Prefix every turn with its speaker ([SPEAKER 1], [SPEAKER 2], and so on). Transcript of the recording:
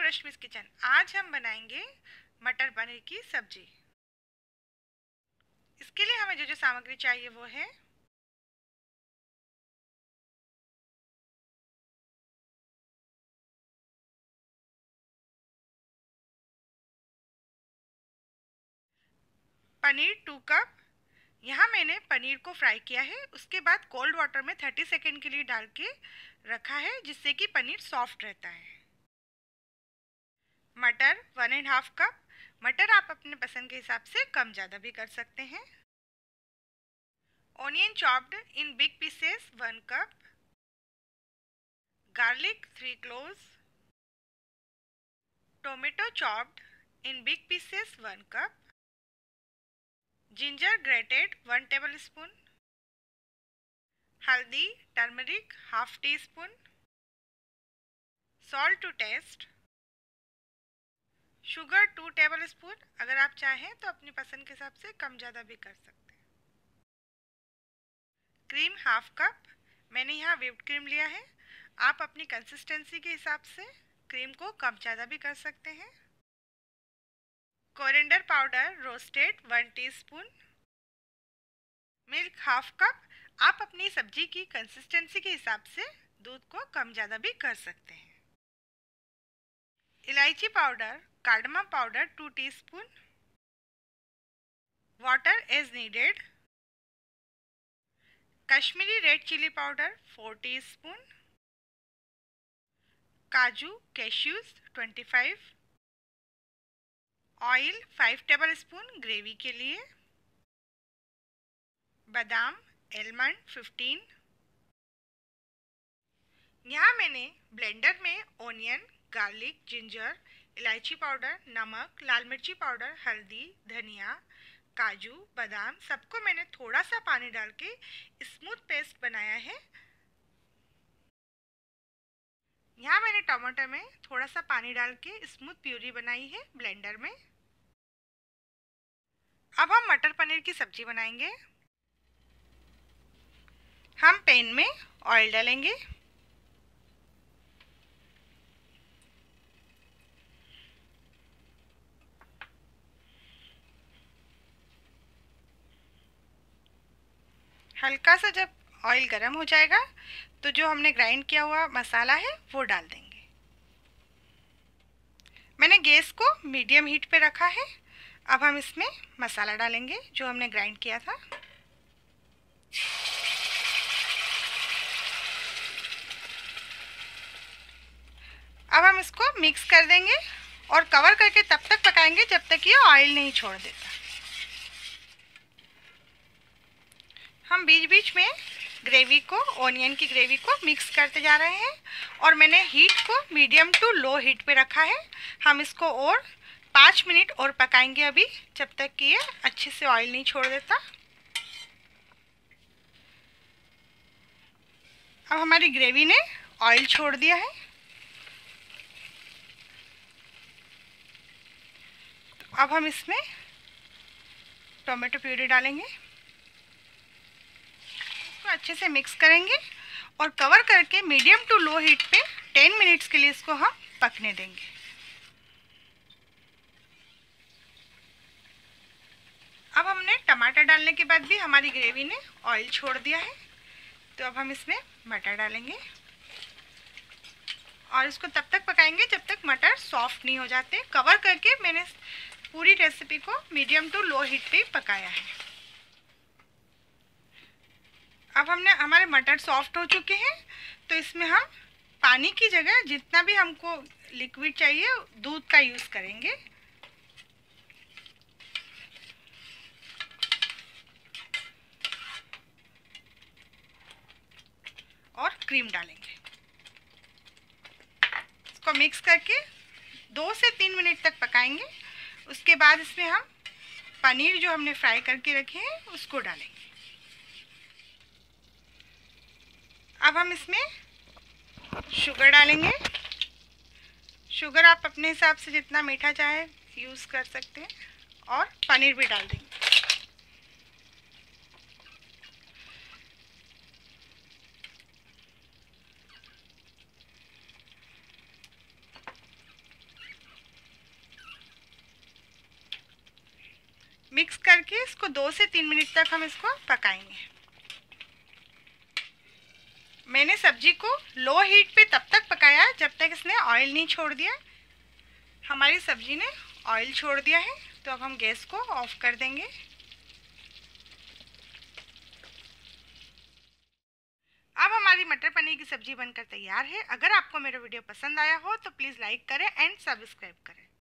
[SPEAKER 1] Rashmi's kitchen. आज हम बनाएंगे मटर पनीर की सब्जी। इसके लिए हमें जो जो सामग्री चाहिए वो है पनीर 2 कप। यहाँ मैंने पनीर को फ्राई किया है, उसके बाद कोल्ड वाटर में 30 सेकेंड के लिए डाल के रखा है, जिससे कि पनीर सॉफ्ट रहता है। मटर 1.5 कप। मटर आप अपने पसंद के हिसाब से कम ज़्यादा भी कर सकते हैं। Onion chopped in big pieces 1 cup. Garlic 3 cloves। Tomato chopped in big pieces 1 cup. Ginger grated 1 tablespoon। Haldi turmeric half teaspoon. Salt to taste. Sugar 2 tablespoon। अगर आप चाहें तो अपनी पसंद के हिसाब से कम ज़्यादा भी कर सकते हैं। Cream half cup. मैंने यहाँ व्हिप्ड क्रीम लिया है, आप अपनी कंसिस्टेंसी के हिसाब से क्रीम को कम ज़्यादा भी कर सकते हैं। Coriander powder roasted 1 teaspoon. Milk half cup. आप अपनी सब्जी की कंसिस्टेंसी के हिसाब से दूध को कम ज़्यादा भी कर सकते हैं। इलायची powder cardamom powder 2 teaspoon. Water as needed. Kashmiri red chilli powder 4 teaspoon. काजू कैश्यूज 25। ऑयल 5 टेबलस्पून ग्रेवी के लिए। बादाम एलमंड 15। यहाँ मैंने ब्लेंडर में ऑनियन गार्लिक जिंजर इलायची पाउडर नमक लाल मिर्ची पाउडर हल्दी धनिया काजू बादाम सबको मैंने थोड़ा सा पानी डाल के स्मूथ पेस्ट बनाया है। यहाँ मैंने टमाटर में थोड़ा सा पानी डाल के स्मूथ प्यूरी बनाई है ब्लेंडर में। अब हम मटर पनीर की सब्जी बनाएंगे। हम पैन में ऑयल डालेंगे। हल्का सा जब ऑयल गर्म हो जाएगा तो जो हमने ग्राइंड किया हुआ मसाला है वो डाल देंगे। मैंने गैस को मीडियम हीट पे रखा है। अब हम इसमें मसाला डालेंगे जो हमने ग्राइंड किया था। अब हम इसको मिक्स कर देंगे और कवर करके तब तक पकाएंगे जब तक ये ऑयल नहीं छोड़ देता। हम बीच बीच में ग्रेवी को ऑनियन की ग्रेवी को मिक्स करते जा रहे हैं और मैंने हीट को मीडियम टू लो हीट पे रखा है। हम इसको और 5 मिनट और पकाएंगे अभी, जब तक कि ये अच्छे से ऑयल नहीं छोड़ देता। अब हमारी ग्रेवी ने ऑयल छोड़ दिया है। तो अब हम इसमें टोमेटो प्यूरी डालेंगे, इसको अच्छे से मिक्स करेंगे और कवर करके मीडियम टू लो हीट पे 10 मिनट्स के लिए इसको हम पकने देंगे। अब हमने टमाटर डालने के बाद भी हमारी ग्रेवी ने ऑयल छोड़ दिया है। तो अब हम इसमें मटर डालेंगे और इसको तब तक पकाएंगे जब तक मटर सॉफ्ट नहीं हो जाते। कवर करके मैंने पूरी रेसिपी को मीडियम टू लो हीट पे पकाया है। अब हमारे मटर सॉफ्ट हो चुके हैं, तो इसमें हम पानी की जगह जितना भी हमको लिक्विड चाहिए दूध का यूज़ करेंगे। और क्रीम डालेंगे। इसको मिक्स करके 2 से 3 मिनट तक पकाएंगे। उसके बाद इसमें हम पनीर जो हमने फ्राई करके रखे हैं उसको डालेंगे। अब हम इसमें शुगर डालेंगे। शुगर आप अपने हिसाब से जितना मीठा चाहे यूज़ कर सकते हैं और पनीर भी डाल देंगे। मिक्स करके इसको 2 से 3 मिनट तक हम इसको पकाएंगे। मैंने सब्जी को लो हीट पे तब तक पकाया जब तक इसने ऑयल नहीं छोड़ दिया। हमारी सब्जी ने ऑयल छोड़ दिया है, तो अब हम गैस को ऑफ कर देंगे। अब हमारी मटर पनीर की सब्जी बनकर तैयार है। अगर आपको मेरा वीडियो पसंद आया हो तो प्लीज़ लाइक करें एंड सब्सक्राइब करें।